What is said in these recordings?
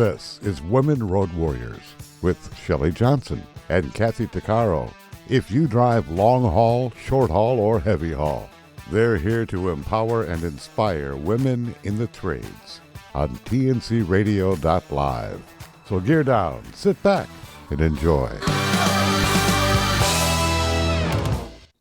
This is Women Road Warriors with Shelley Johnson and Kathy Tuccaro. If you drive long haul, short haul, or heavy haul, they're here to empower and inspire women in the trades on tncradio.live. So gear down, sit back, and enjoy.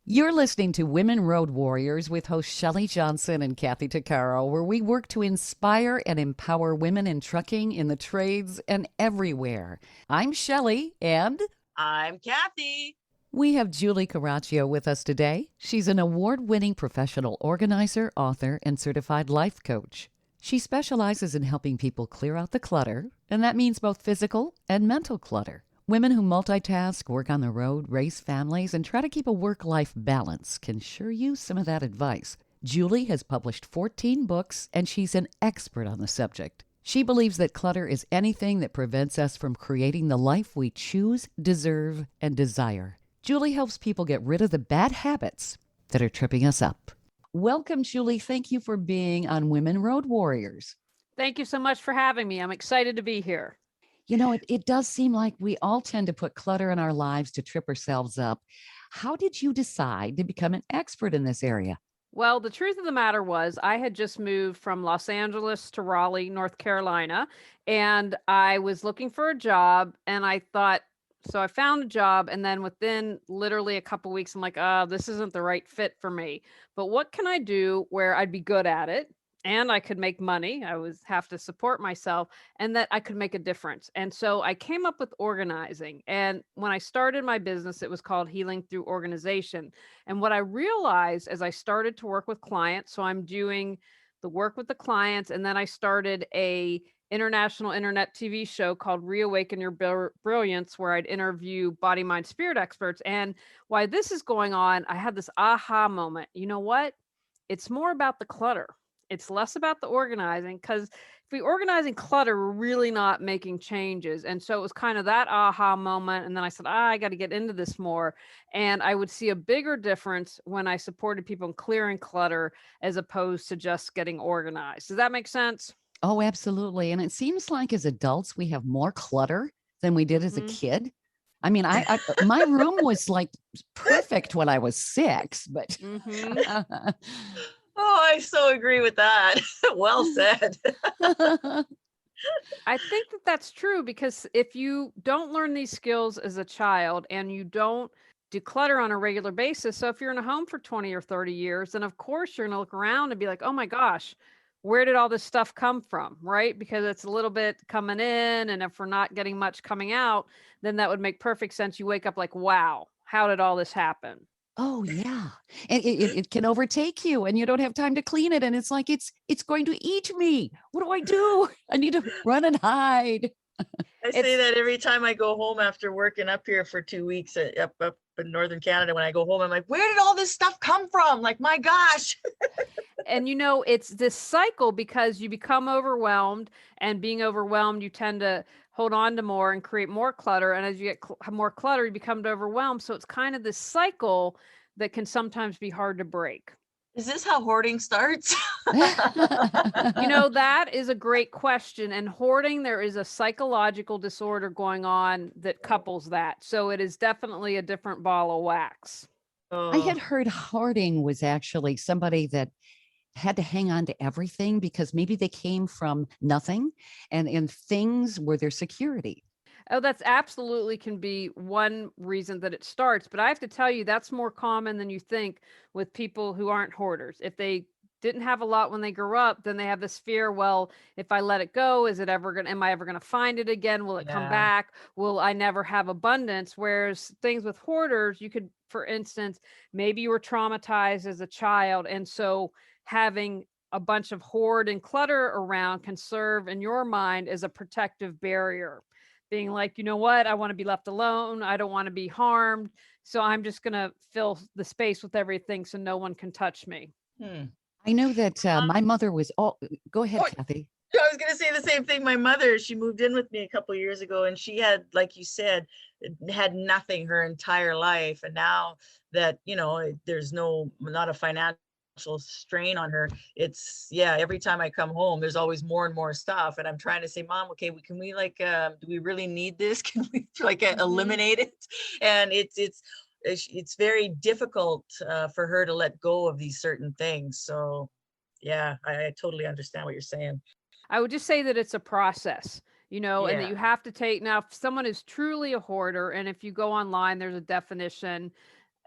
You're listening to Women Road Warriors with host Shelley Johnson and Kathy Tuccaro, where we work to inspire and empower women in trucking, in the trades, and everywhere. I'm Shelley, and I'm Kathy. We have Julie Corracio with us today. She's an award-winning professional organizer, author, and certified life coach. She specializes in helping people clear out the clutter, and that means both physical and mental clutter. Women who multitask, work on the road, raise families, and try to keep a work-life balance can sure use some of that advice. Julie has published 14 books, and she's an expert on the subject. She believes that clutter is anything that prevents us from creating the life we choose, deserve, and desire. Julie helps people get rid of the bad habits that are tripping us up. Welcome, Julie. Thank you for being on Women Road Warriors. Thank you so much for having me. I'm excited to be here. You know, it does seem like we all tend to put clutter in our lives to trip ourselves up. How did you decide to become an expert in this area? Well, the truth of the matter was I had just moved from Los Angeles to Raleigh, North Carolina, and I was looking for a job, and I thought, so I found a job, and then within literally a couple weeks, I'm like, this isn't the right fit for me. But what can I do where I'd be good at it? And I could make money. I was have to support myself, and that I could make a difference. And so I came up with organizing. And when I started my business, it was called Healing Through Organization. And what I realized as I started to work with clients, so I'm doing the work with the clients, and then I started a international internet TV show called Reawaken Your Brilliance, where I'd interview body, mind, spirit experts. And while this is going on, I had this aha moment. You know what? It's more about the clutter. It's less about the organizing, because if we organize and clutter, we're really not making changes. And so it was kind of that aha moment. And then I said, I got to get into this more. And I would see a bigger difference when I supported people in clearing clutter as opposed to just getting organized. Does that make sense? Oh, absolutely. And it seems like as adults, we have more clutter than we did as a kid. I mean, I my room was like perfect when I was 6, but Oh, I so agree with that. Well said. I think that that's true, because if you don't learn these skills as a child and you don't declutter on a regular basis, so if you're in a home for 20 or 30 years, then of course you're going to look around and be like, oh my gosh, where did all this stuff come from, right? Because it's a little bit coming in, and if we're not getting much coming out, then that would make perfect sense. You wake up like, wow, how did all this happen? oh yeah. And it can overtake you and you don't have time to clean it. And it's like, it's going to eat me. What do I do? I need to run and hide. I say that every time I go home after working up here for 2 weeks up in Northern Canada. When I go home, I'm like, where did all this stuff come from? Like, my gosh. And you know, it's this cycle, because you become overwhelmed, and being overwhelmed, you tend to hold on to more and create more clutter. And as you get more clutter, you become overwhelmed. So it's kind of this cycle that can sometimes be hard to break. Is this how hoarding starts? You know, that is a great question. And hoarding, there is a psychological disorder going on that couples that. So it is definitely a different ball of wax. I had heard hoarding was actually somebody that had to hang on to everything because maybe they came from nothing and things were their security. Oh, that's absolutely can be one reason that it starts. But I have to tell you, that's more common than you think with people who aren't hoarders. If they didn't have a lot when they grew up, then they have this fear, well, if I let it go, am I ever going to find it again? Will it come back? Will I never have abundance? Whereas things with hoarders, you could, for instance, maybe you were traumatized as a child. And so having a bunch of hoard and clutter around can serve in your mind as a protective barrier. Being like, you know what, I want to be left alone. I don't want to be harmed. So I'm just going to fill the space with everything so no one can touch me. I know that my mother was go ahead, Kathy. I was going to say the same thing. My mother, she moved in with me a couple of years ago, and she had, like you said, had nothing her entire life. And now that, there's not a financial strain on her. It's, yeah, every time I come home, there's always more and more stuff. And I'm trying to say, Mom, okay, can we like, do we really need this? Can we like eliminate it? And it's very difficult for her to let go of these certain things. So yeah, I totally understand what you're saying. I would just say that it's a process, and that Yeah. you have to take now, if someone is truly a hoarder, and if you go online, there's a definition,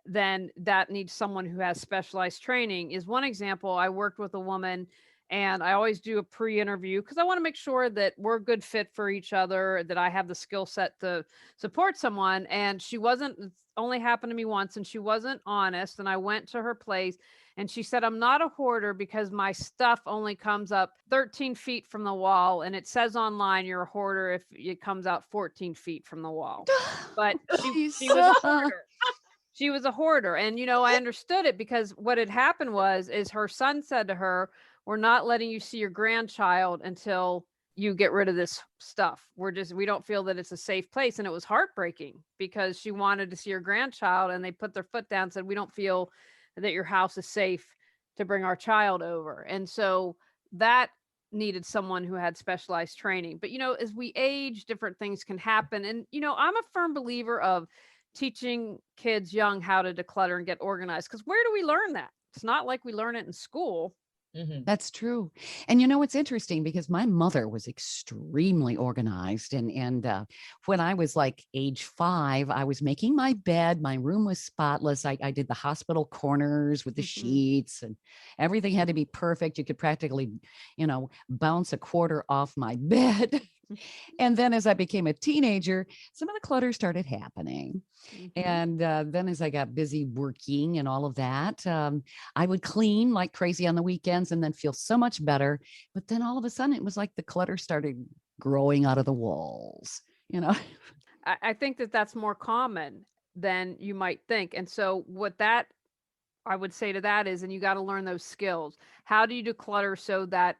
then that needs someone who has specialized training. Is one example. I worked with a woman, and I always do a pre-interview because I want to make sure that we're a good fit for each other, that I have the skill set to support someone. And she wasn't, it's only happened to me once, and she wasn't honest. And I went to her place and she said, I'm not a hoarder because my stuff only comes up 13 feet from the wall. And it says online you're a hoarder if it comes out 14 feet from the wall. But she was a hoarder. She was a hoarder. And, I understood it because what had happened is her son said to her, we're not letting you see your grandchild until you get rid of this stuff. We don't feel that it's a safe place. And it was heartbreaking because she wanted to see her grandchild and they put their foot down and said, we don't feel that your house is safe to bring our child over. And so that needed someone who had specialized training. But, as we age, different things can happen. And, I'm a firm believer of teaching kids young how to declutter and get organized. Because where do we learn that? It's not like we learn it in school. That's true. And it's interesting because my mother was extremely organized. And when I was like age 5, I was making my bed. My room was spotless. I did the hospital corners with the sheets, and everything had to be perfect. You could practically, bounce a quarter off my bed. And then as I became a teenager, some of the clutter started happening. And then as I got busy working and all of that, I would clean like crazy on the weekends and then feel so much better. But then all of a sudden, it was like the clutter started growing out of the walls, I think that that's more common than you might think. And so what that I would say to that is, and you got to learn those skills. How do you declutter so that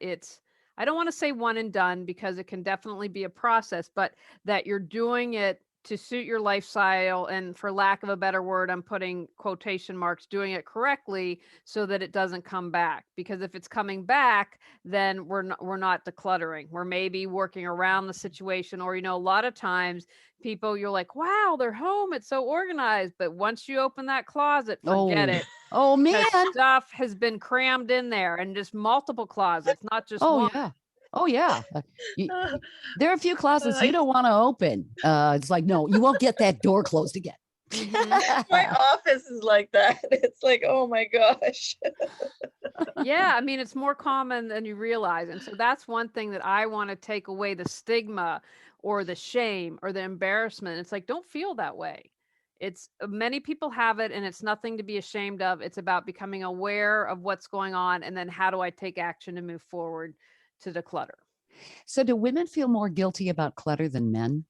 I don't want to say one and done because it can definitely be a process, but that you're doing it to suit your lifestyle. And for lack of a better word, I'm putting quotation marks, doing it correctly so that it doesn't come back. Because if it's coming back, then we're not decluttering. We're maybe working around the situation, or, a lot of times people, you're like, wow, they're home. It's so organized. But once you open that closet, forget it. Oh, man. Because stuff has been crammed in there, and just multiple closets, not just Oh, one. yeah. Oh, yeah. There are a few closets you don't want to open. It's like, no, you won't get that door closed again. My office is like that. It's like, oh my gosh. Yeah, I mean, it's more common than you realize. And so that's one thing that I want to take away, the stigma or the shame or the embarrassment. It's like, don't feel that way. It's many people have it, and it's nothing to be ashamed of. It's about becoming aware of what's going on, and then how do I take action to move forward to declutter. So do women feel more guilty about clutter than men?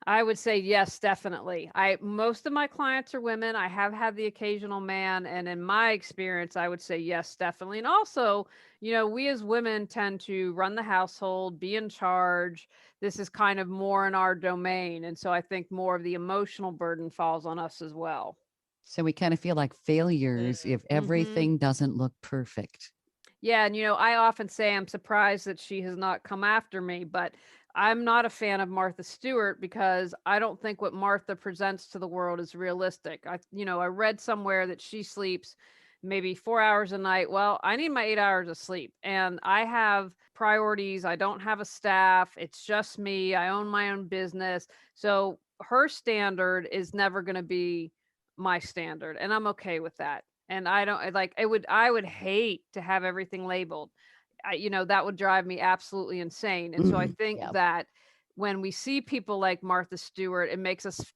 I would say yes, definitely. Most of my clients are women. I have had the occasional man, and in my experience, I would say yes, definitely. And also, we as women tend to run the household, be in charge. This is kind of more in our domain, and so I think more of the emotional burden falls on us as well. So we kind of feel like failures if Mm-hmm. everything doesn't look perfect. Yeah, and I often say I'm surprised that she has not come after me, but I'm not a fan of Martha Stewart because I don't think what Martha presents to the world is realistic. I read somewhere that she sleeps maybe 4 hours a night. Well, I need my 8 hours of sleep, and I have priorities. I don't have a staff. It's just me. I own my own business. So her standard is never going to be my standard, and I'm okay with that. And I don't like it would I would hate to have everything labeled. That would drive me absolutely insane. And so I think Yeah. that when we see people like Martha Stewart,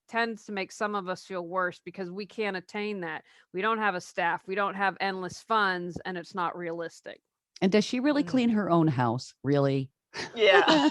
tends to make some of us feel worse because we can't attain that. We don't have a staff, we don't have endless funds, and it's not realistic. And does she really clean her own house? Really? Yeah.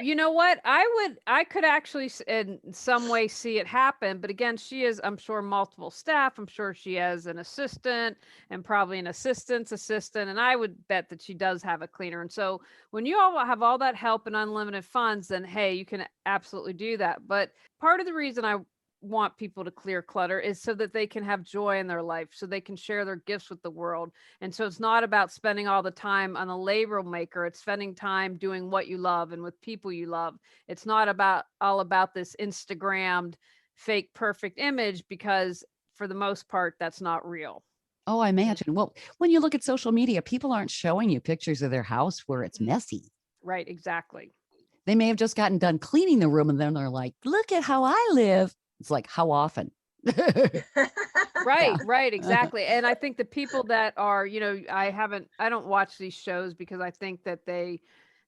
You know what? I could actually in some way see it happen, but again, she is, I'm sure, multiple staff. I'm sure she has an assistant and probably an assistant's assistant, and I would bet that she does have a cleaner. And so when you all have all that help and unlimited funds, then hey, you can absolutely do that. But part of the reason I want people to clear clutter is so that they can have joy in their life, so they can share their gifts with the world. And so it's not about spending all the time on a label maker. It's spending time doing what you love and with people you love. It's not about all about this Instagrammed fake perfect image, because for the most part, that's not real. Oh, I imagine. Well, when you look at social media, people aren't showing you pictures of their house where it's messy. Right, exactly. They may have just gotten done cleaning the room and then they're like, look at how I live. It's like, how often? Right, Yeah. right, exactly. And I think the people that are, I don't watch these shows because I think that they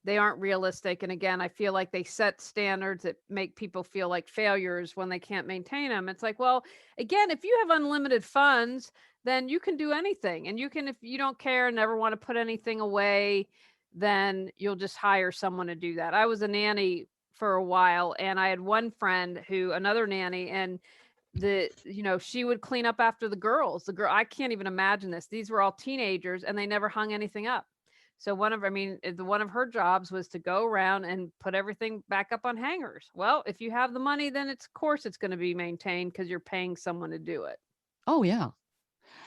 aren't realistic. And again, I feel like they set standards that make people feel like failures when they can't maintain them. It's like, well, again, if you have unlimited funds, then you can do anything. And you can, if you don't care and never want to put anything away, then you'll just hire someone to do that. I was a nanny for a while, and I had one friend who, another nanny, and she would clean up after the girl. I can't even imagine this. These were all teenagers and they never hung anything up. So one of her jobs was to go around and put everything back up on hangers. Well, if you have the money, then of course it's going to be maintained because you're paying someone to do it. Oh, yeah.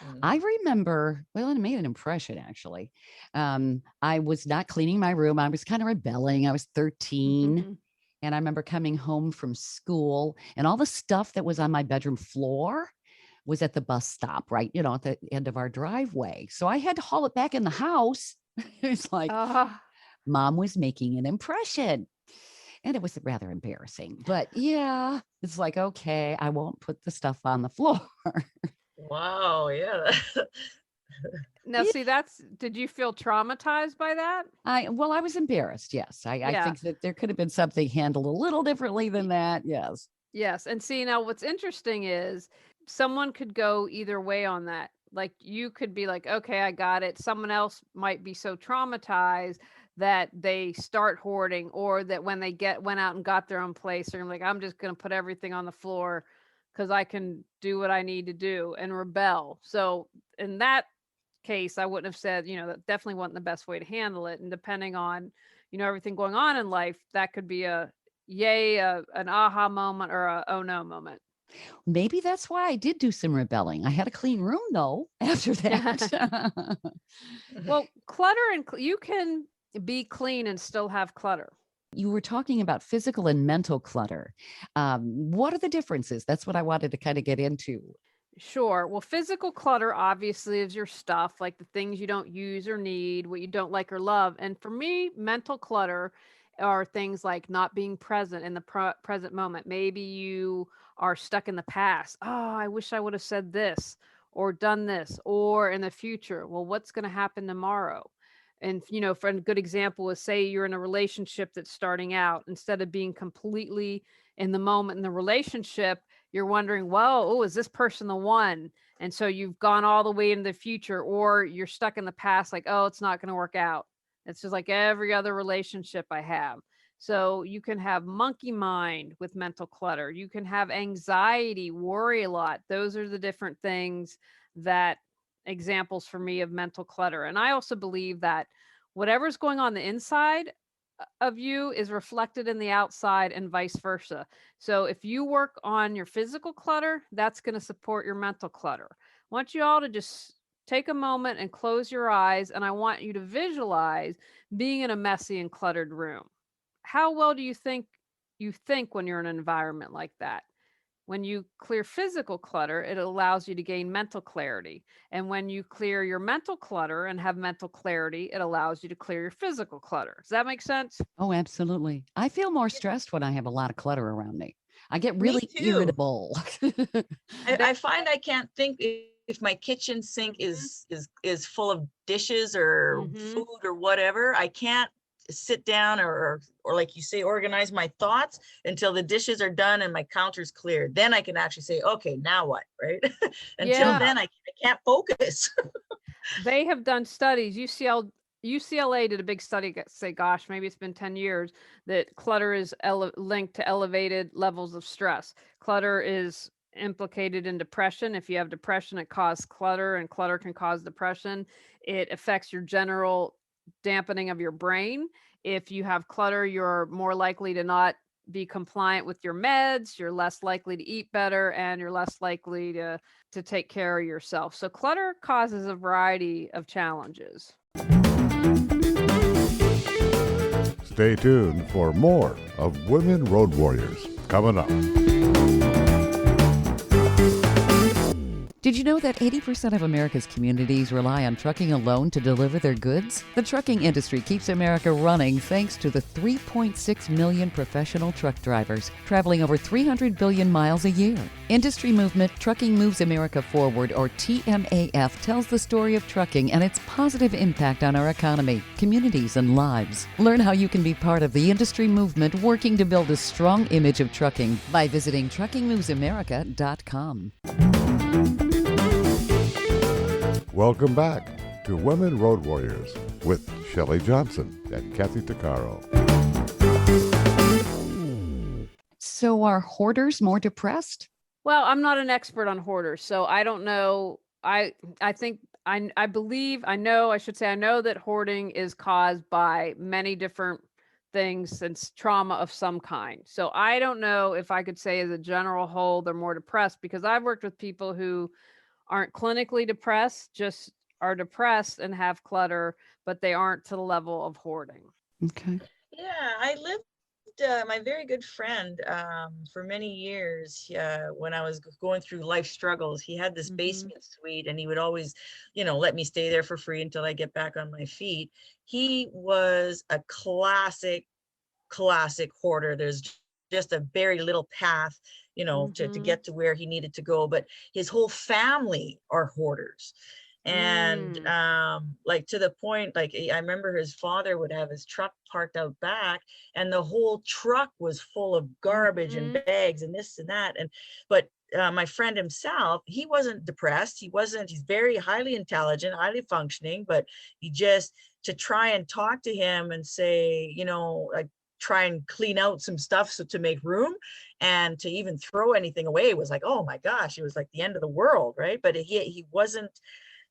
Mm. I remember, well, it made an impression actually. I was not cleaning my room. I was kind of rebelling. I was 13. And I remember coming home from school and all the stuff that was on my bedroom floor was at the bus stop, right? At the end of our driveway. So I had to haul it back in the house. It's like mom was making an impression. And it was rather embarrassing. But yeah, it's like, okay, I won't put the stuff on the floor. Wow, yeah. Now, see, did you feel traumatized by that? I was embarrassed. Yes. I Yeah. think that there could have been something handled a little differently than that. Yes. Yes. And see, now what's interesting is someone could go either way on that. Like you could be like, okay, I got it. Someone else might be so traumatized that they start hoarding, or that when they went out and got their own place, they're like, I'm just going to put everything on the floor because I can do what I need to do and rebel. So in that case, I wouldn't have said, that definitely wasn't the best way to handle it. And depending on, everything going on in life, that could be a yay, an aha moment, or a oh no moment. Maybe that's why I did do some rebelling. I had a clean room though after that. Well, clutter you can be clean and still have clutter. You were talking about physical and mental clutter. What are the differences? That's what I wanted to kind of get into. Sure. Well, physical clutter obviously is your stuff, like the things you don't use or need, what you don't like or love. And for me, mental clutter are things like not being present in the present moment. Maybe you are stuck in the past. Oh, I wish I would have said this or done this, or in the future. Well, what's going to happen tomorrow? And, for a good example is, say you're in a relationship that's starting out, instead of being completely in the moment in the relationship, you're wondering, well, oh, is this person the one? And so you've gone all the way into the future, or you're stuck in the past, like, oh, it's not going to work out. It's just like every other relationship I have. So you can have monkey mind with mental clutter. You can have anxiety, worry a lot. Those are the different things that examples for me of mental clutter. And I also believe that whatever's going on the inside of you is reflected in the outside and vice versa. So if you work on your physical clutter, that's going to support your mental clutter. I want you all to just take a moment and close your eyes, and I want you to visualize being in a messy and cluttered room. How well do you think when you're in an environment like that? When you clear physical clutter, it allows you to gain mental clarity. And when you clear your mental clutter and have mental clarity, it allows you to clear your physical clutter. Does that make sense? Oh, absolutely. I feel more stressed when I have a lot of clutter around me. I get Me really too. irritable. I find I can't think if my kitchen sink is full of dishes or food or whatever. I can't sit down or like you say, organize my thoughts until the dishes are done and my counter's cleared. Then I can actually say, okay, now what, right? Until then, I can't focus. They have done studies. UCLA did a big study, say, gosh, maybe it's been 10 years, that clutter is linked to elevated levels of stress. Clutter is implicated in depression. If you have depression, it causes clutter, and clutter can cause depression. It affects your general dampening of your brain. If you have clutter, you're more likely to not be compliant with your meds, you're less likely to eat better, and you're less likely to take care of yourself. So clutter causes a variety of challenges. Stay tuned for more of Women Road Warriors coming up. Did you know that 80% of America's communities rely on trucking alone to deliver their goods? The trucking industry keeps America running thanks to the 3.6 million professional truck drivers traveling over 300 billion miles a year. Industry movement Trucking Moves America Forward, or TMAF, tells the story of trucking and its positive impact on our economy, communities, and lives. Learn how you can be part of the industry movement working to build a strong image of trucking by visiting truckingmovesamerica.com. Welcome back to Women Road Warriors with Shelley Johnson and Kathy Tuccaro. So are hoarders more depressed? Well, I'm not an expert on hoarders, so I don't know. I think I believe I know. I should say I know that hoarding is caused by many different things and trauma of some kind. So I don't know if I could say as a general whole they're more depressed, because I've worked with people who aren't clinically depressed, just are depressed and have clutter, but they aren't to the level of hoarding. Okay. Yeah, I lived my very good friend for many years when I was going through life struggles. He had this basement suite, and he would always, let me stay there for free until I get back on my feet. He was a classic hoarder. There's just a very little path, to get to where he needed to go. But his whole family are hoarders. And like, to the point, like, I remember his father would have his truck parked out back, and the whole truck was full of garbage and bags and this and that. But my friend himself, he wasn't depressed. He's very highly intelligent, highly functioning, but he just, to try and talk to him and say, like, try and clean out some stuff so to make room, and to even throw anything away was like, oh my gosh, it was like the end of the world, right? But he wasn't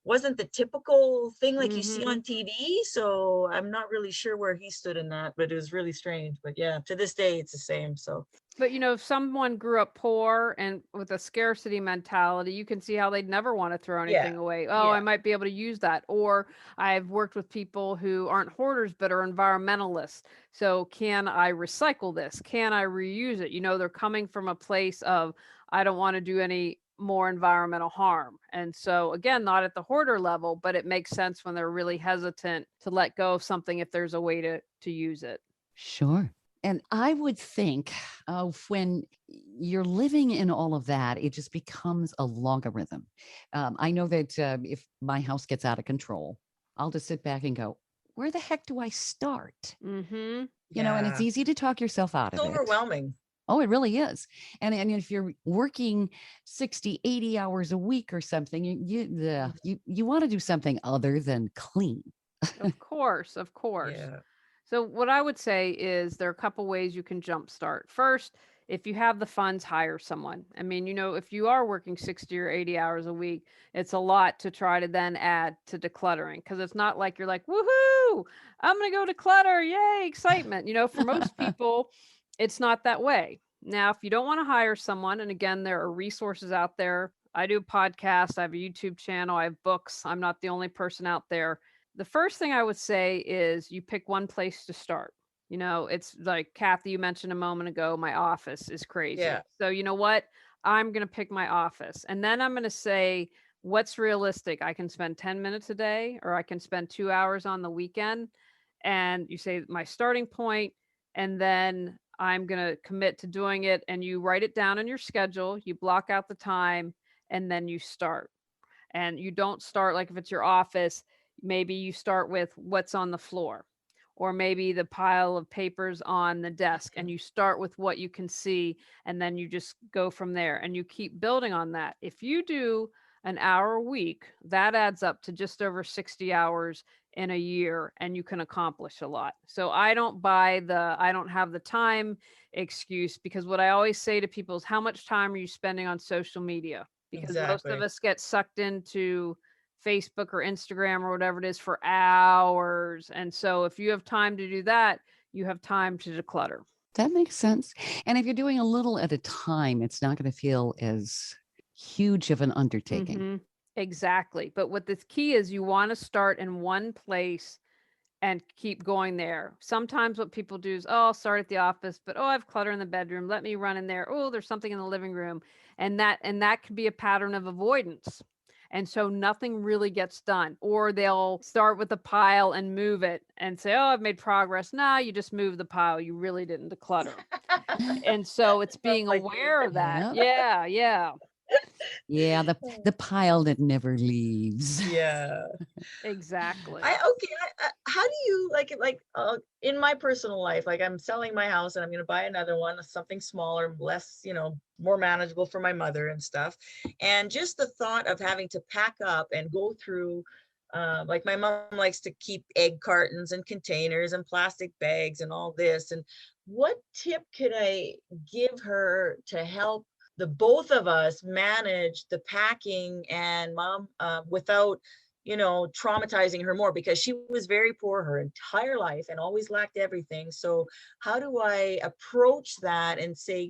the typical thing like you see on TV. So I'm not really sure where he stood in that, but it was really strange. But yeah, to this day, it's the same. So. But if someone grew up poor and with a scarcity mentality, you can see how they'd never want to throw anything away. Oh, I might be able to use that. Or I've worked with people who aren't hoarders, but are environmentalists. So can I recycle this? Can I reuse it? They're coming from a place of, I don't want to do any more environmental harm. And so again, not at the hoarder level, but it makes sense when they're really hesitant to let go of something if there's a way to use it. Sure. And I would think of when you're living in all of that, it just becomes a logarithm. I know that if my house gets out of control, I'll just sit back and go, where the heck do I start? And it's easy to talk yourself out of it. It's overwhelming. Oh, it really is. And if you're working 60, 80 hours a week or something, you want to do something other than clean. Of course. Yeah. So what I would say is there are a couple ways you can jumpstart. First, if you have the funds, hire someone. I mean, if you are working 60 or 80 hours a week, it's a lot to try to then add to decluttering, because it's not like you're like, woohoo, I'm going to go declutter. Yay, excitement. For most people, it's not that way. Now, if you don't want to hire someone, and again, there are resources out there. I do a podcast, I have a YouTube channel, I have books. I'm not the only person out there. The first thing I would say is you pick one place to start. It's like Kathy, you mentioned a moment ago, my office is crazy. Yeah. So you know what? I'm going to pick my office, and then I'm going to say, what's realistic? I can spend 10 minutes a day, or I can spend 2 hours on the weekend. And you say my starting point, and then I'm going to commit to doing it. And you write it down in your schedule, you block out the time, and then you start. And you don't start, like if it's your office, maybe you start with what's on the floor, or maybe the pile of papers on the desk, and you start with what you can see, and then you just go from there, and you keep building on that. If you do an hour a week, that adds up to just over 60 hours in a year, and you can accomplish a lot. So I don't buy the I don't have the time excuse, because what I always say to people is, how much time are you spending on social media? Because most of Exactly. us get sucked into Facebook or Instagram or whatever it is for hours. And so if you have time to do that, you have time to declutter. That makes sense. And if you're doing a little at a time, it's not going to feel as huge of an undertaking. Hmm. Exactly. But what the key is, you want to start in one place and keep going there. Sometimes what people do is, oh, I'll start at the office, but oh, I have clutter in the bedroom. Let me run in there. Oh, there's something in the living room. And that could be a pattern of avoidance. And so nothing really gets done. Or they'll start with a pile and move it and say, oh, I've made progress. Nah, you just moved the pile. You really didn't declutter. And so it's Sounds being like me. aware of that. Yeah. Yeah, yeah, Yeah, the pile that never leaves. Yeah. exactly. How do you in my personal life, like I'm selling my house and I'm going to buy another one, something smaller, less, more manageable for my mother and stuff. And just the thought of having to pack up and go through, like my mom likes to keep egg cartons and containers and plastic bags and all this. And what tip could I give her to help the both of us manage the packing and mom, without traumatizing her more, because she was very poor her entire life and always lacked everything. So how do I approach that and say,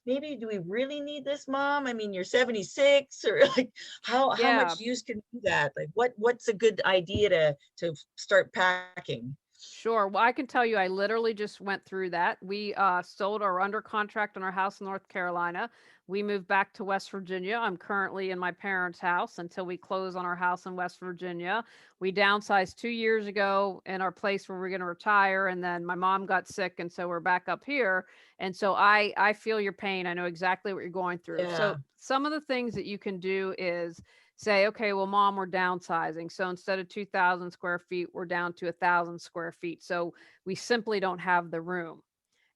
maybe do we really need this, mom? I mean, you're 76, or like how Yeah. much use can do that? Like what's a good idea to start packing? Sure. Well, I can tell you, I literally just went through that. We sold or under contract on our house in North Carolina. We moved back to West Virginia. I'm currently in my parents' house until we close on our house in West Virginia. We downsized 2 years ago in our place where we're going to retire, and then my mom got sick, and so we're back up here. And so I feel your pain. I know exactly what you're going through. Yeah. So some of the things that you can do is say, okay, well, mom, we're downsizing. So instead of 2,000 square feet, we're down to 1,000 square feet. So we simply don't have the room.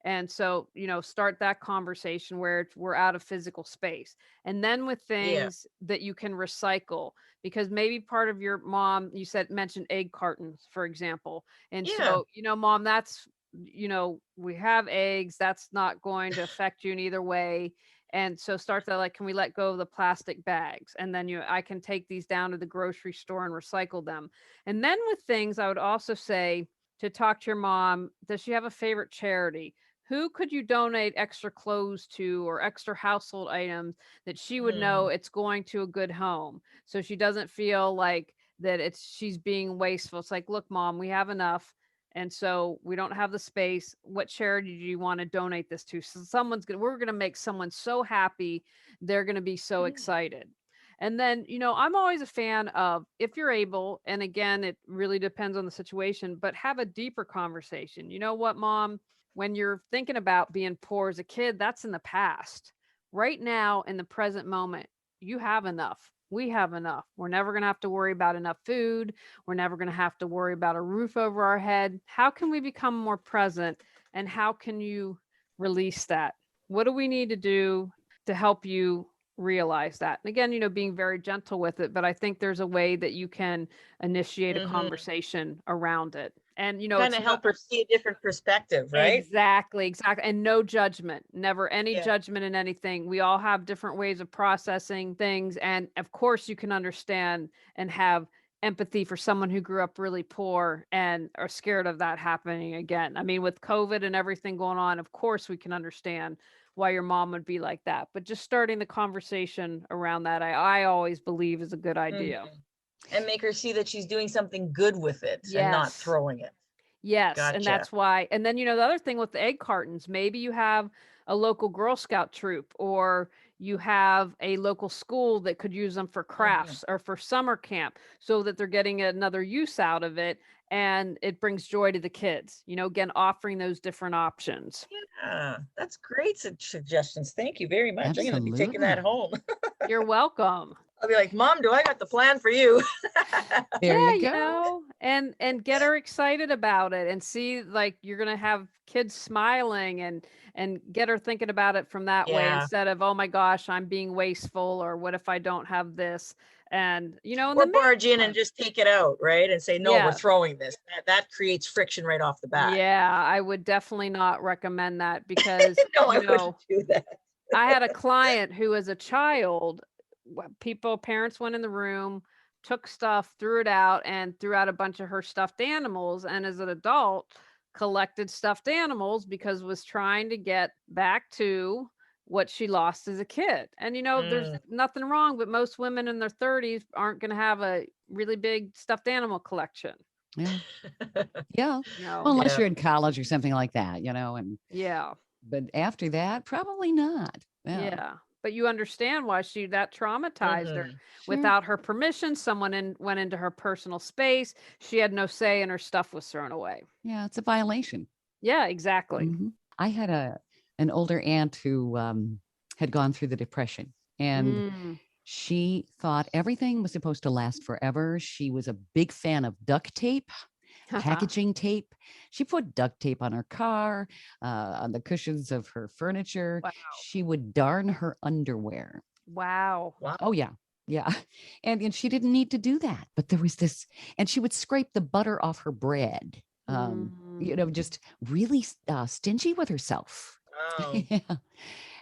And so, start that conversation where we're out of physical space. And then with Yeah. things that you can recycle, because maybe part of your mom, you said, mentioned egg cartons, for example. And Yeah. so, mom, we have eggs. That's not going to affect you in either way. And so start that, like, can we let go of the plastic bags? And then I can take these down to the grocery store and recycle them. And then with things, I would also say to talk to your mom, does she have a favorite charity? Who could you donate extra clothes to or extra household items that she would know Mm. it's going to a good home, so she doesn't feel like that she's being wasteful? It's like, look, mom, we have enough. And so we don't have the space. What charity do you want to donate this to? So we're going to make someone so happy. They're going to be so Yeah. excited. And then, I'm always a fan of, if you're able, and again, it really depends on the situation, but have a deeper conversation. You know what, mom? When you're thinking about being poor as a kid, that's in the past. Right now, in the present moment, you have enough. We have enough. We're never going to have to worry about enough food. We're never going to have to worry about a roof over our head. How can we become more present? And how can you release that? What do we need to do to help you realize that? And again, being very gentle with it, but I think there's a way that you can initiate a Hmm. conversation around it. And, Kind it's of not. help her see a different perspective, right? Exactly, exactly. And no judgment, never any Yeah. judgment in anything. We all have different ways of processing things. And of course, you can understand and have empathy for someone who grew up really poor and are scared of that happening again. I mean, with COVID and everything going on, of course, we can understand why your mom would be like that. But just starting the conversation around that, I always believe is a good Hmm. idea. And make her see that she's doing something good with it and not Yes. throwing it. Yes, and Gotcha. that's why. And then, the other thing with the egg cartons, maybe you have a local Girl Scout troop, or you have a local school that could use them for Hmm. crafts or for summer camp, so that they're getting another use out of it, and it brings joy to the kids. Again, offering those different options. Yeah, that's great suggestions. Thank you very much. I'm going to be taking that Absolutely. home. You're welcome. I'll be like, Mom, do I got the plan for you? There Yeah, you go. and get her excited about it, and see, like, you're gonna have kids smiling, and get her thinking about it from that way, Yeah. instead of, oh my gosh, I'm being wasteful, or what if I don't have this? And and the Or main barge in and one. just take it out, right? And say, no, we're Yeah. throwing this. That creates friction right off the bat. Yeah, I would definitely not recommend that, because, No, I wouldn't do that. I had a client who, as a child, parents went in the room, took stuff, threw it out, and threw out a bunch of her stuffed animals. And as an adult, collected stuffed animals because was trying to get back to what she lost as a kid. And there's Mm. nothing wrong, but most women in their 30s aren't going to have a really big stuffed animal collection. Yeah. Yeah. You know? Well, unless Yeah. you're in college or something like that, Yeah. but after that, probably not. Yeah. Yeah. But you understand why that traumatized her. Mhm. Sure. Without her permission, someone went into her personal space. She had no say and her stuff was thrown away. Yeah. It's a violation. Yeah, exactly. I had an older aunt who had gone through the Depression, and Mm. she thought everything was supposed to last forever. She was a big fan of duct tape, packaging tape. She put duct tape on her car, on the cushions of her furniture. Wow. She would darn her underwear. Wow. Wow. Oh yeah. Yeah. And she didn't need to do that. But there was this, and she would scrape the butter off her bread. Mm. Just really stingy with herself. Wow. Yeah.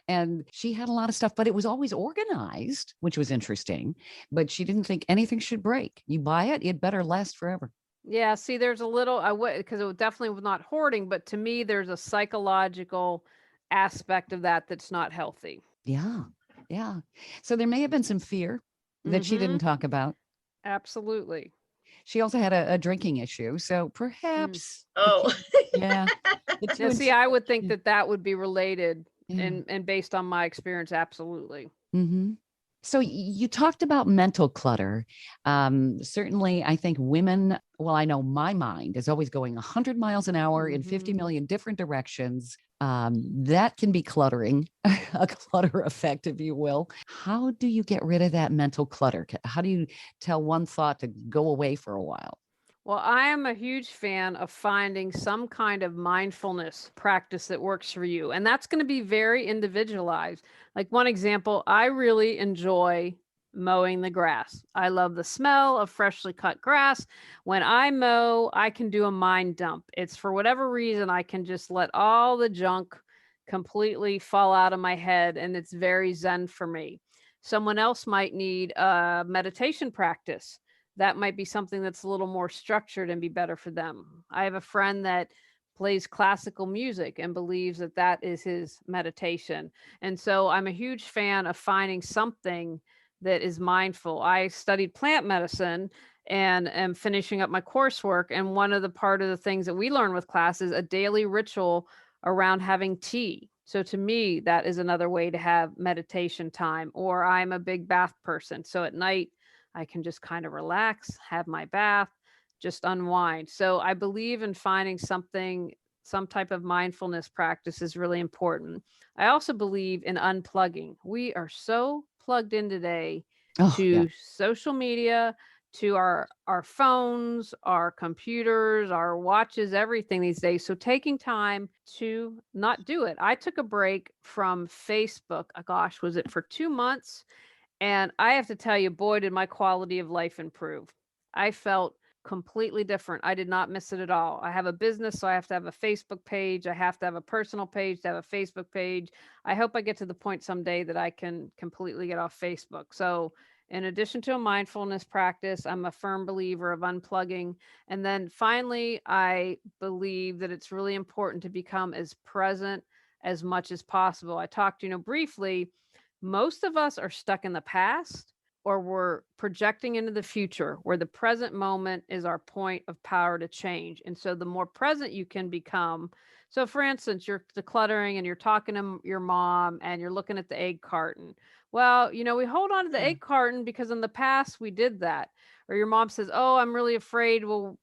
And she had a lot of stuff, but it was always organized, which was interesting. But she didn't think anything should break. You buy it, it better last forever. Yeah, see, there's a little, I would, because it definitely was not hoarding, but to me, there's a psychological aspect of that that's not healthy. Yeah. Yeah. So there may have been some fear that she didn't Mm-hmm. talk about. Absolutely. She also had a drinking issue. So Mm. perhaps Oh. yeah, the two Now, and see, I would think yeah. that would be related, Yeah. and based on my experience, absolutely. Mm-hmm. So you talked about mental clutter. Certainly, I think women, well, I know my mind is always going 100 miles an hour in 50 Mm-hmm. million different directions. That can be cluttering, a clutter effect, if you will. How do you get rid of that mental clutter? How do you tell one thought to go away for a while? Well, I am a huge fan of finding some kind of mindfulness practice that works for you. And that's going to be very individualized. Like one example, I really enjoy mowing the grass. I love the smell of freshly cut grass. When I mow, I can do a mind dump. It's for whatever reason, I can just let all the junk completely fall out of my head. And it's very zen for me. Someone else might need a meditation practice. That might be something that's a little more structured and be better for them. I have a friend that plays classical music and believes that that is his meditation. And so I'm a huge fan of finding something that is mindful. I studied plant medicine and am finishing up my coursework. And one of the part of the things that we learn with class is a daily ritual around having tea. So to me, that is another way to have meditation time. Or I'm a big bath person. So at night, I can just kind of relax, have my bath, just unwind. So I believe in finding something, some type of mindfulness practice is really important. I also believe in unplugging. We are so plugged in today Oh, yeah. to social media, to our phones, our computers, our watches, everything these days. So taking time to not do it. I took a break from Facebook. Gosh, was it for 2 months? And I have to tell you, boy, did my quality of life improve. I felt completely different. I did not miss it at all. I have a business, so I have to have a Facebook page. I have to have a personal page to have a Facebook page. I hope I get to the point someday that I can completely get off Facebook. So, in addition to a mindfulness practice, I'm a firm believer of unplugging. And then finally, I believe that it's really important to become as present as much as possible. I talked, briefly. Most of us are stuck in the past or we're projecting into the future where the present moment is our point of power to change. And so the more present you can become. So for instance, you're decluttering and you're talking to your mom and you're looking at the egg carton. Well, we hold on to the Hmm. egg carton because in the past we did that. Or your mom says, "Oh, I'm really afraid we'll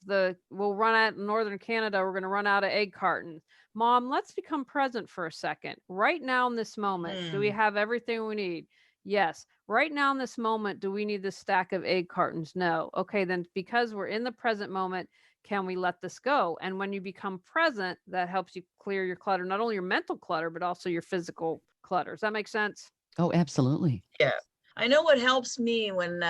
run out in northern Canada. We're going to run out of egg cartons." Mom, let's become present for a second. Right now in this moment, do we Hmm. have everything we need? Yes. Right now in this moment, do we need this stack of egg cartons? No. Okay, then because we're in the present moment, can we let this go? And when you become present, that helps you clear your clutter, not only your mental clutter, but also your physical clutter. Does that make sense? Oh, absolutely. Yeah. I know what helps me when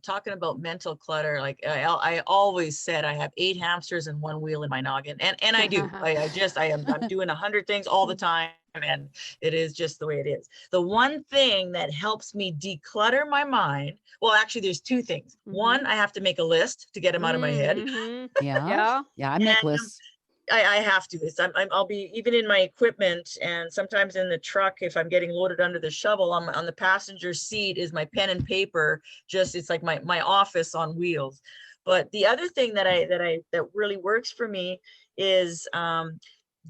talking about mental clutter. Like I always said, I have 8 hamsters and 1 wheel in my noggin, and I do. I'm doing 100 things all the time, and it is just the way it is. The one thing that helps me declutter my mind. Well, actually, there's 2 things. Mm-hmm. One, I have to make a list to get them out of my head. Mm-hmm. Yeah. Yeah. Yeah. I make And lists. I have to. I'll be even in my equipment, and sometimes in the truck if I'm getting loaded under the shovel. On the passenger seat is my pen and paper. Just it's like my office on wheels. But the other thing that really works for me is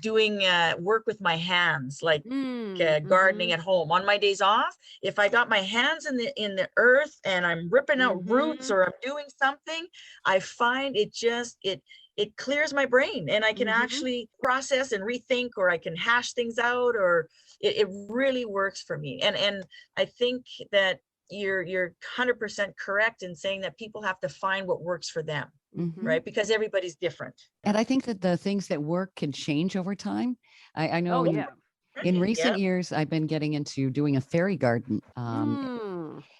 doing work with my hands, like gardening at home on my days off. If I got my hands in the earth and I'm ripping out roots or I'm doing something, I find it clears my brain, and I can actually process and rethink, or I can hash things out, or it really works for me. And I think that you're 100% correct in saying that people have to find what works for them, right? Because everybody's different. And I think that the things that work can change over time. I know Oh yeah. in Right, recent yeah. years, I've been getting into doing a fairy garden.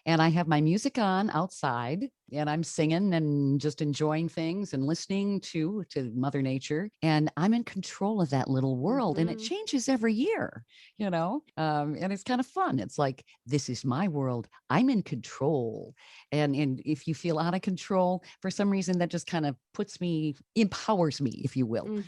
And I have my music on outside and I'm singing and just enjoying things and listening to Mother Nature. And I'm in control of that little world, and it changes every year, and it's kind of fun. It's like, this is my world. I'm in control. And if you feel out of control for some reason, that just kind of empowers me, if you will.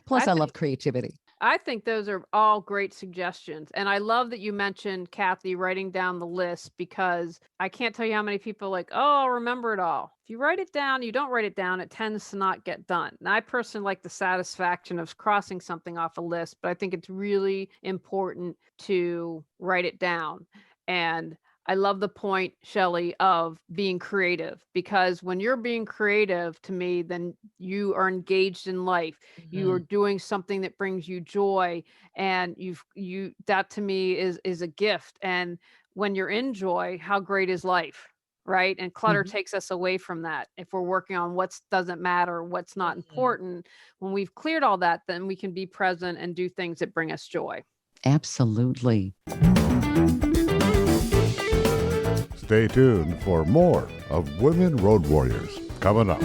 Plus, I love creativity. I think those are all great suggestions. And I love that you mentioned, Kathy, writing down the list, because I can't tell you how many people like, oh, I'll remember it all. If you write it down, you don't write it down, it tends to not get done. And I personally like the satisfaction of crossing something off a list, but I think it's really important to write it down. And I love the point, Shelley, of being creative, because when you're being creative, to me, then you are engaged in life. You are doing something that brings you joy, and that to me is a gift. And when you're in joy, how great is life, right? And clutter takes us away from that. If we're working on what doesn't matter, what's not important, when we've cleared all that, then we can be present and do things that bring us joy. Absolutely. Stay tuned for more of Women Road Warriors coming up.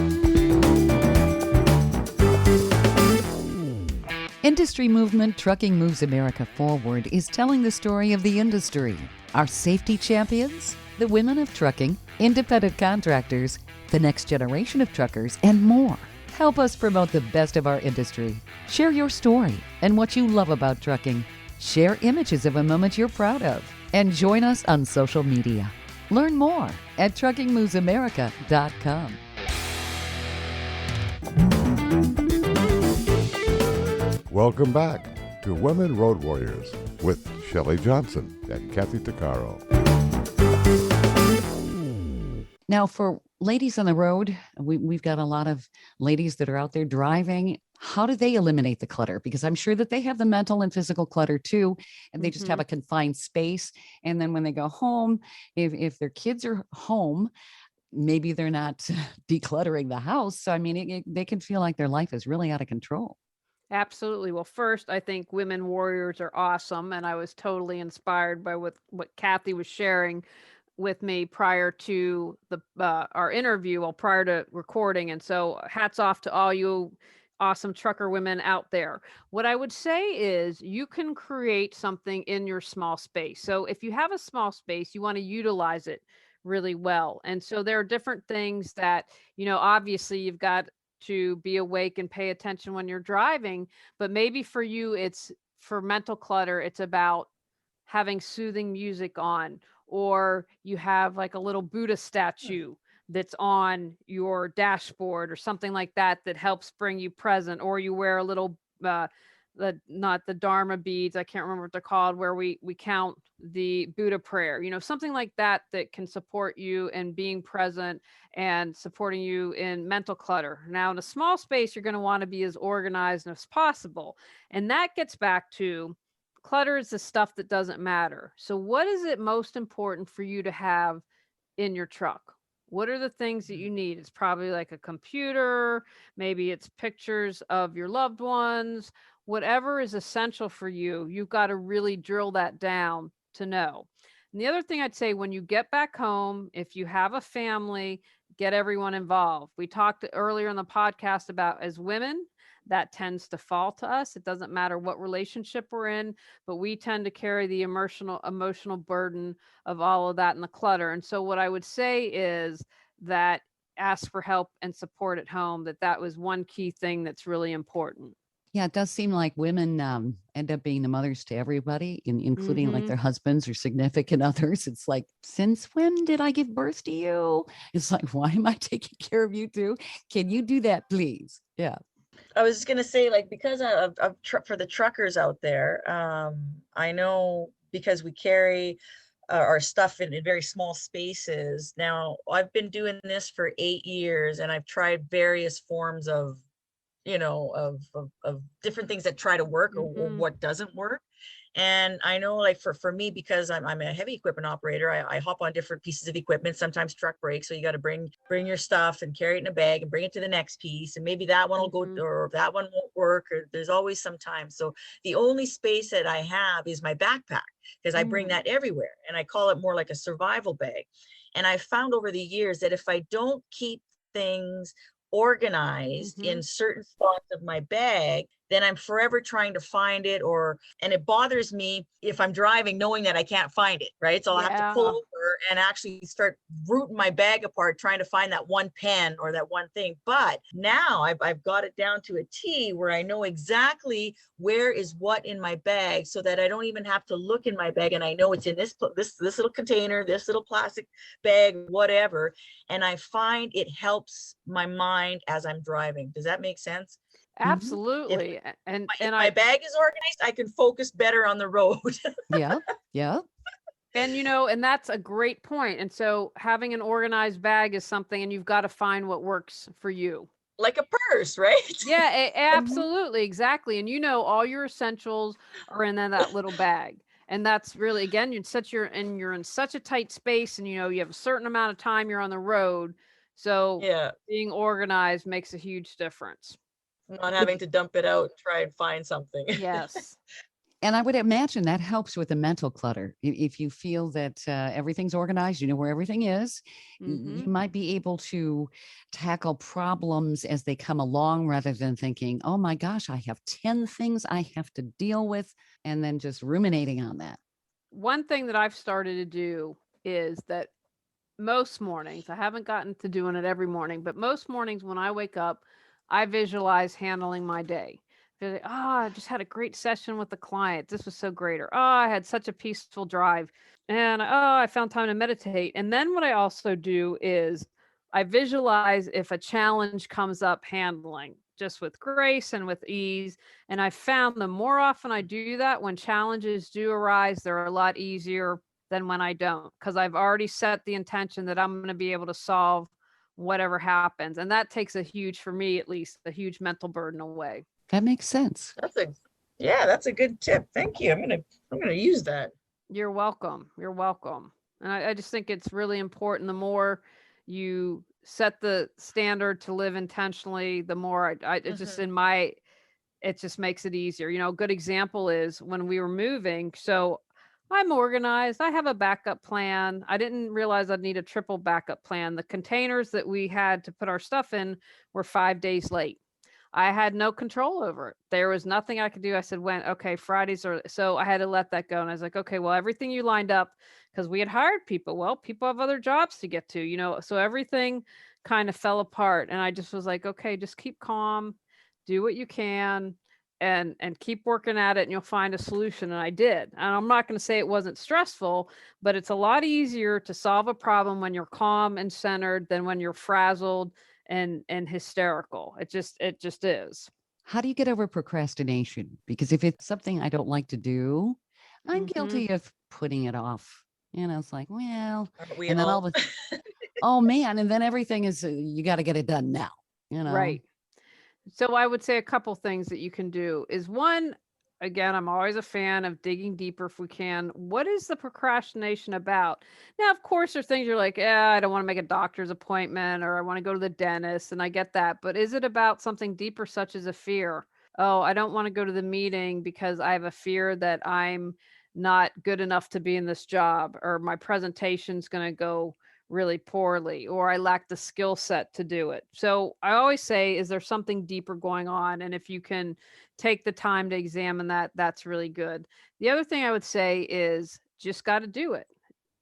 Industry movement Trucking Moves America Forward is telling the story of the industry. Our safety champions, the women of trucking, independent contractors, the next generation of truckers, and more. Help us promote the best of our industry. Share your story and what you love about trucking. Share images of a moment you're proud of. And join us on social media. Learn more at truckingmovesamerica.com. Welcome back to Women Road Warriors with Shelley Johnson and Kathy Tuccaro. Now, for ladies on the road, we've got a lot of ladies that are out there driving. How do they eliminate the clutter? Because I'm sure that they have the mental and physical clutter too, and they just have a confined space. And then when they go home, if their kids are home, maybe they're not decluttering the house. So, I mean, they can feel like their life is really out of control. Absolutely. Well, first, I think women warriors are awesome. And I was totally inspired by what Kathy was sharing with me prior to our interview, prior to recording. And so hats off to all you awesome trucker women out there. What I would say is you can create something in your small space. So if you have a small space, you want to utilize it really well. And so there are different things that, obviously you've got to be awake and pay attention when you're driving, but maybe for you, for mental clutter, it's about having soothing music on, or you have like a little Buddha statue that's on your dashboard or something like that helps bring you present, or you wear a little not the Dharma beads, I can't remember what they're called, where we count the Buddha prayer, something like that can support you in being present and supporting you in mental clutter. Now, in a small space, you're going to want to be as organized as possible. And that gets back to clutter is the stuff that doesn't matter. So what is it most important for you to have in your truck? What are the things that you need? It's probably like a computer, maybe it's pictures of your loved ones, whatever is essential for you. You've got to really drill that down to know. And the other thing I'd say, when you get back home, if you have a family, get everyone involved. We talked earlier in the podcast about, as women, that tends to fall to us. It doesn't matter what relationship we're in, but we tend to carry the emotional burden of all of that and the clutter. And so what I would say is that ask for help and support at home, that was one key thing that's really important. Yeah, it does seem like women end up being the mothers to everybody, including like Mhm. their husbands or significant others. It's like, since when did I give birth to you? It's like, why am I taking care of you too? Can you do that, please? Yeah. I was just gonna say, like, because for the truckers out there, I know because we carry our stuff in very small spaces. Now, I've been doing this for 8 years, and I've tried various forms of, of different things that try to work, or Mhm. what doesn't work. And I know, like, for me, because I'm a heavy equipment operator, I hop on different pieces of equipment, sometimes truck breaks. So you got to bring your stuff and carry it in a bag and bring it to the next piece. And maybe that one will go, Mhm. or that one won't work, or there's always some time. So the only space that I have is my backpack, because I bring Mm. that everywhere, and I call it more like a survival bag. And I found over the years that if I don't keep things organized in Mhm. certain spots of my bag, then I'm forever trying to find it, and it bothers me if I'm driving knowing that I can't find it, right? So I'll have to pull Yeah. over and actually start rooting my bag apart, trying to find that one pen or that one thing. But now I've got it down to a T, where I know exactly where is what in my bag, so that I don't even have to look in my bag, and I know it's in this little container, this little plastic bag, whatever. And I find it helps my mind as I'm driving. Does that make sense? Mhm. If Absolutely. if And my bag is organized, I can focus better on the road. Yeah. Yeah. and that's a great point. And so having an organized bag is something, and you've got to find what works for you. Like a purse, right? Yeah, Mhm. absolutely, exactly. And all your essentials are in that little bag. And that's really, again, you're in such a tight space, and you have a certain amount of time you're on the road. So Yeah, being organized makes a huge difference. not But having to dump it out and try and find something. Yes. And I would imagine that helps with the mental clutter. If you feel that everything's organized, you know where everything is, you Mhm. might be able to tackle problems as they come along rather than thinking, oh my gosh, I have 10 things I have to deal with, and then just ruminating on that. One thing that I've started to do is that most mornings, I haven't gotten to doing it every morning, but most mornings when I wake up, I visualize handling my day. Feel like, oh, I just had a great session with the client. This was so great. Or, oh, I had such a peaceful drive. And, oh, I found time to meditate. And then what I also do is I visualize if a challenge comes up handling just with grace and with ease. And I found the more often I do that, when challenges do arise, they're a lot easier than when I don't, because I've already set the intention that I'm going to be able to solve whatever happens. And that takes for me at least, a huge mental burden away. That makes sense. That's a good tip. Thank you. I'm gonna use that. You're welcome. You're welcome. And I just think it's really important. The more you set the standard to live intentionally, the more it just Mhm. in my it just makes it easier. A good example is when we were moving. So I'm organized. I have a backup plan. I didn't realize I'd need a triple backup plan. The containers that we had to put our stuff in were 5 days late. I had no control over it. There was nothing I could do. I said, when, okay, Fridays are, so I had to let that go. And I was like, okay, well, everything you lined up, because we had hired people. Well, people have other jobs to get to, so everything kind of fell apart. And I just was like, okay, just keep calm, do what you can, and keep working at it, and you'll find a solution. And I did. And I'm not going to say it wasn't stressful, but it's a lot easier to solve a problem when you're calm and centered than when you're frazzled and hysterical. It just is. How do you get over procrastination? Because if it's something I don't like to do, I'm Mhm. guilty of putting it off. It's like, well, Aren't we and then all all? of a oh man, and then everything is you got to get it done now, you know. Right. So I would say a couple things that you can do is, one, again, I'm always a fan of digging deeper if we can. What is the procrastination about? Now, of course, there's things you're like, yeah, I don't want to make a doctor's appointment, or I want to go to the dentist, and I get that. But is it about something deeper, such as a fear? Oh, I don't want to go to the meeting because I have a fear that I'm not good enough to be in this job, or my presentation's going to go really poorly, or I lack the skill set to do it. So I always say, is there something deeper going on? And if you can take the time to examine that, that's really good. The other thing I would say is, just got to do it.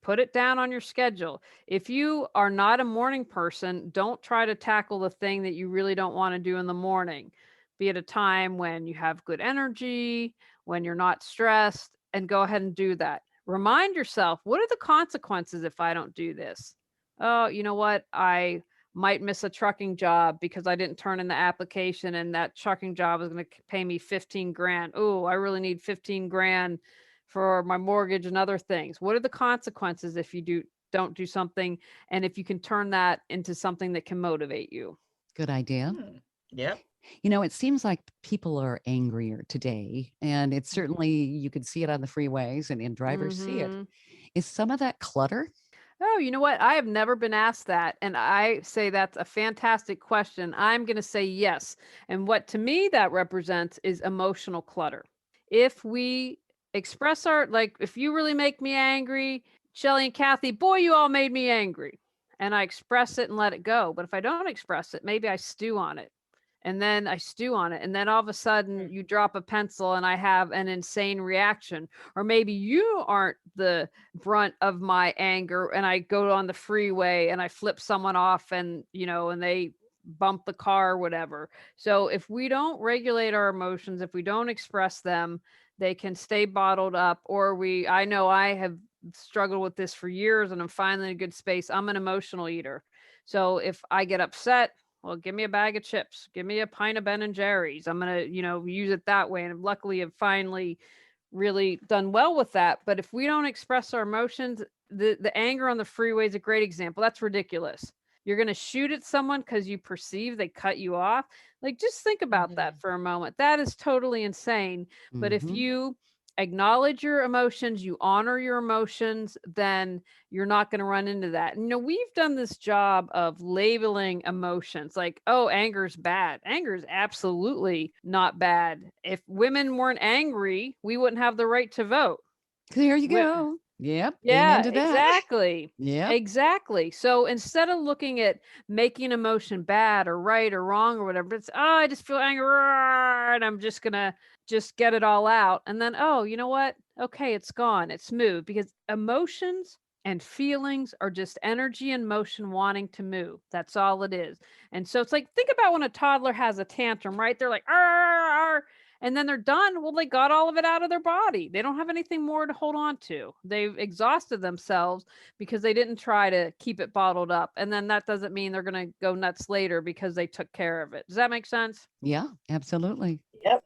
Put it down on your schedule. If you are not a morning person, don't try to tackle the thing that you really don't want to do in the morning. Be at a time when you have good energy, when you're not stressed, and go ahead and do that. Remind yourself, what are the consequences if I don't do this? Oh, you know what? I might miss a trucking job because I didn't turn in the application and that trucking job is going to pay me 15 grand. Oh, I really need 15 grand for my mortgage and other things. What are the consequences if you don't do something, and if you can turn that into something that can motivate you? Good idea. Yep. It seems like people are angrier today, and it's certainly, you can see it on the freeways and drivers see it. Mhm. Is some of that clutter? Oh, you know what? I have never been asked that. And I say that's a fantastic question. I'm going to say yes. And what to me that represents is emotional clutter. If we express like, if you really make me angry, Shelly and Kathy, boy, you all made me angry. And I express it and let it go. But if I don't express it, maybe I stew on it. And then I stew on it. And then all of a sudden you drop a pencil and I have an insane reaction. Or maybe you aren't the brunt of my anger and I go on the freeway and I flip someone off and, and they bump the car or whatever. So if we don't regulate our emotions, if we don't express them, they can stay bottled up. I know I have struggled with this for years and I'm finally in a good space. I'm an emotional eater. So if I get upset, well, give me a bag of chips, give me a pint of Ben and Jerry's. I'm going to, use it that way. And luckily I've finally really done well with that. But if we don't express our emotions, the anger on the freeway is a great example. That's ridiculous. You're going to shoot at someone because you perceive they cut you off. Like, just think about that for a moment. That is totally insane. But if Mhm. you acknowledge your emotions, you honor your emotions, then you're not going to run into that. We've done this job of labeling emotions like, oh, anger's bad. Anger is absolutely not bad. If women weren't angry, we wouldn't have the right to vote. There you go. Yep. Amen Yeah, to that. exactly. Yep. Exactly. So instead of looking at making emotion bad or right or wrong or whatever, it's, oh, I just feel angry and I'm just going to just get it all out. And then, oh, you know what? Okay, it's gone. It's moved, because emotions and feelings are just energy and motion wanting to move. That's all it is. And so it's like, think about when a toddler has a tantrum, right? They're like, "Arr, and then they're done." Well, they got all of it out of their body. They don't have anything more to hold on to. They've exhausted themselves because they didn't try to keep it bottled up. And then that doesn't mean they're going to go nuts later because they took care of it. Does that make sense? Yeah, absolutely. Yep.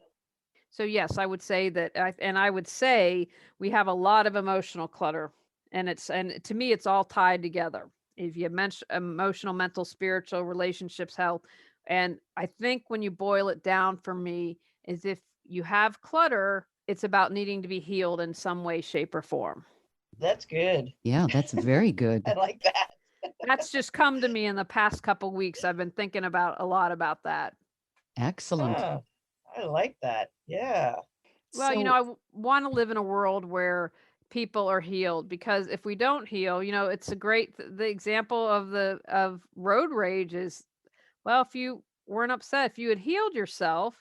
So yes, I would say that, I would say we have a lot of emotional clutter, and to me, it's all tied together. If you mention emotional, mental, spiritual, relationships, health, and I think when you boil it down for me, is if you have clutter, it's about needing to be healed in some way, shape, or form. That's good. Yeah, that's very good. I like that. That's just come to me in the past couple weeks. I've been thinking about a lot about that. Excellent. Huh. I like that. Yeah. Well, So, I want to live in a world where people are healed, because if we don't heal, it's a great the example of road rage is, well, if you weren't upset, if you had healed yourself,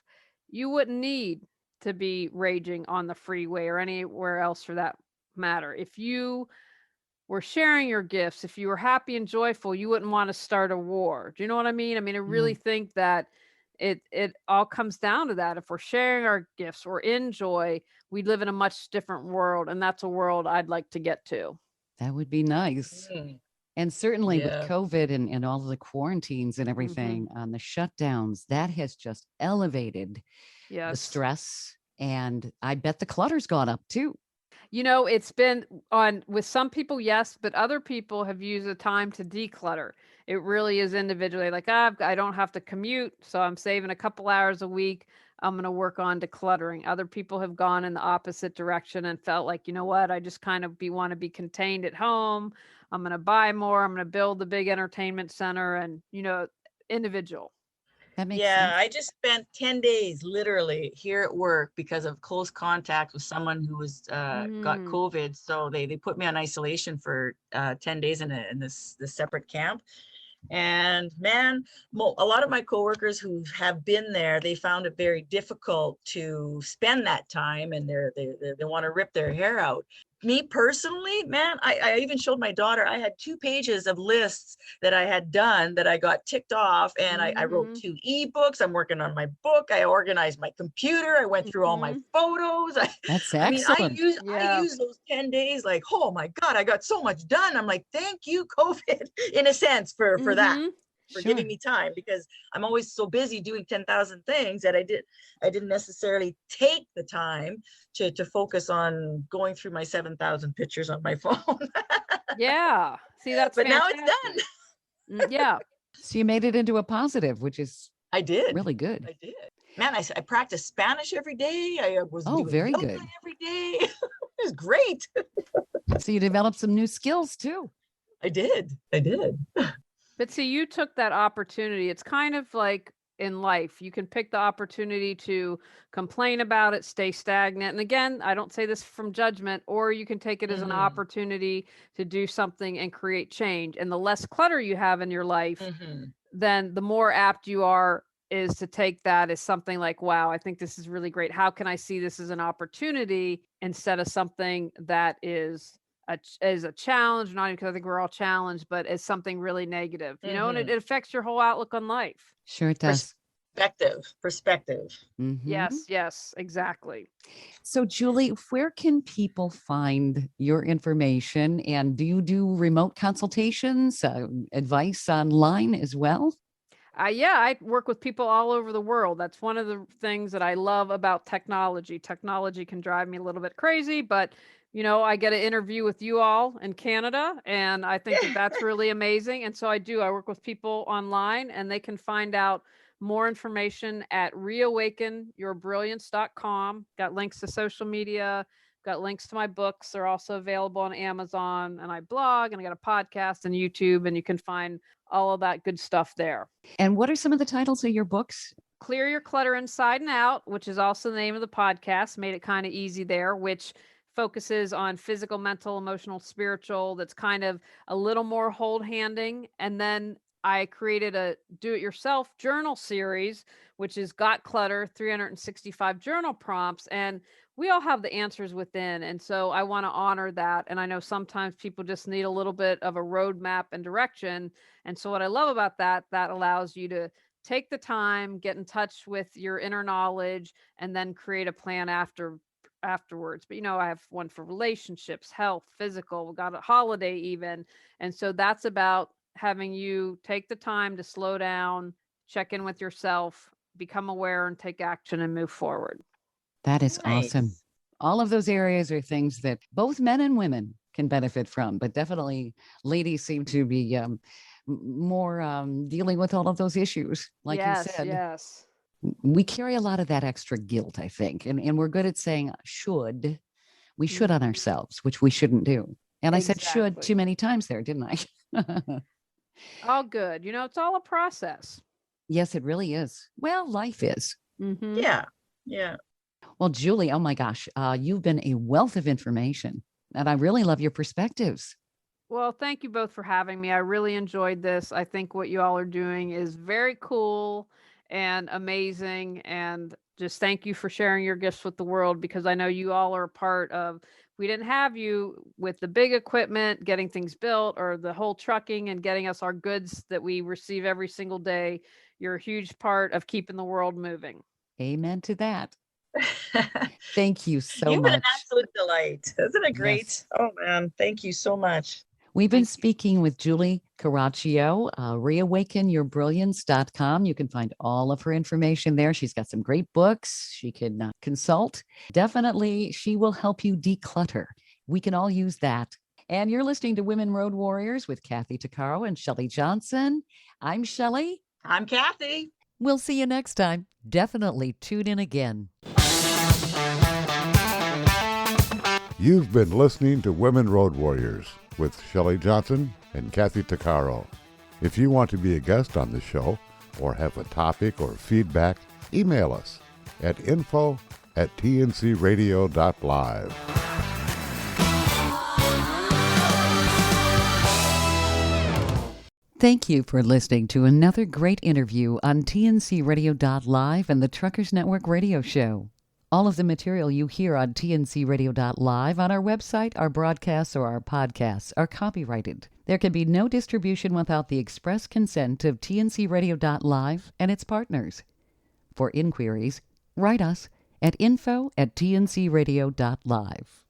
you wouldn't need to be raging on the freeway or anywhere else for that matter. If you were sharing your gifts, if you were happy and joyful, you wouldn't want to start a war. Do you know what I mean? I really mm, think that it all comes down to that. If we're sharing our gifts, we're in joy, we live in a much different world, and that's a world I'd like to get to. that would be nice. Mm, And certainly with yeah. COVID and all of the quarantines and Hmm. everything, the shutdowns, that has just elevated the Yes. stress. And I bet the clutter's gone up too. It's been on with some people, yes, but other people have used the time to declutter. It really is individually like, I don't have to commute, so I'm saving a couple hours a week. I'm going to work on decluttering. Other people have gone in the opposite direction and felt like, you know what, I just kind of want to be contained at home. I'm going to buy more. I'm going to build the big entertainment center, and, individual. That makes Yeah, sense. I just spent 10 days literally here at work because of close contact with someone who was got Mm, COVID. So they put me on isolation for 10 days in this separate camp. And man, a lot of my coworkers who have been there, they found it very difficult to spend that time, and they want to rip their hair out. me personally, man, I even showed my daughter, I had 2 pages of lists that I had done that I got ticked off. And I wrote 2 ebooks. I'm working on my book. I organized my computer. I went through all my photos. That's I mean, I excellent. use those 10 days like, oh my God, I got so much done. I'm like, thank you, COVID, in a sense, for that. For Sure. giving me time, because I'm always so busy doing 10,000 things that I didn't necessarily take the time to focus on going through my 7,000 pictures on my phone. Yeah. See, that's But now fantastic. it's done. Yeah. So you made it into a positive, which is I did. really good. I did. Man, I practiced Spanish every day. I was doing very yoga good. every day. It was great. So you developed some new skills too. I did. But see, you took that opportunity. It's kind of like in life, you can pick the opportunity to complain about it, stay stagnant. And again, I don't say this from judgment, or you can take it as an opportunity to do something and create change. And the less clutter you have in your life, then the more apt you are is to take that as something like, wow, I think this is really great. How can I see this as an opportunity instead of something that is a challenge? Not even because I think we're all challenged, but as something really negative, and it affects your whole outlook on life. Sure it does. Perspective. Yes, exactly. So Julie, where can people find your information? And do you do remote consultations, advice online as well? Yeah, I work with people all over the world. That's one of the things that I love about technology. Technology can drive me a little bit crazy, but I get an interview with you all in Canada, and I think that that's really amazing. And so I work with people online, and they can find out more information at reawakenyourbrilliance.com. Got links to social media, got links to my books. They're also available on Amazon, and I blog, and I got a podcast and YouTube, and you can find all of that good stuff there. And what are some of the titles of your books? Clear Your Clutter Inside and Out, which is also the name of the podcast. Made it kind of easy there, which focuses on physical, mental, emotional, spiritual. That's kind of a little more hold handing. And then I created a do-it-yourself journal series, which is Got Clutter, 365 journal prompts. And we all have the answers within. And so I want to honor that. And I know sometimes people just need a little bit of a roadmap and direction. And so what I love about that allows you to take the time, get in touch with your inner knowledge, and then create a plan afterwards. But I have one for relationships, health, physical, we got a holiday even. And so that's about having you take the time to slow down, check in with yourself, become aware, and take action and move forward. That is awesome. All of those areas are things that both men and women can benefit from, but definitely ladies seem to be more dealing with all of those issues. Like you said, yes. We carry a lot of that extra guilt, I think. And we're good at saying should. We should on ourselves, which we shouldn't do. And I said should too many times there, didn't I? All good. It's all a process. Yes, it really is. Well, life is. Yeah. Well, Julie, oh my gosh, you've been a wealth of information, and I really love your perspectives. Well, thank you both for having me. I really enjoyed this. I think what you all are doing is very cool and amazing. And just thank you for sharing your gifts with the world, because I know you all are a part of, we didn't have you with the big equipment, getting things built, or the whole trucking and getting us our goods that we receive every single day. You're a huge part of keeping the world moving. Amen to that. Thank you so You've much. been an absolute delight. Isn't it great? Yes. Oh man, thank you so much. We've been speaking with Julie Corracio, reawakenyourbrilliance.com. You can find all of her information there. She's got some great books. She can consult. Definitely, she will help you declutter. We can all use that. And you're listening to Women Road Warriors with Kathy Tuccaro and Shelley Johnson. I'm Shelley. I'm Kathy. We'll see you next time. Definitely tune in again. You've been listening to Women Road Warriors with Shelley Johnson and Kathy Tuccaro. If you want to be a guest on the show or have a topic or feedback, email us at info@tncradio.live. Thank you for listening to another great interview on TNCradio.live and the Truckers Network radio show. All of the material you hear on tncradio.live, on our website, our broadcasts, or our podcasts are copyrighted. There can be no distribution without the express consent of tncradio.live and its partners. For inquiries, write us at info@tncradio.live.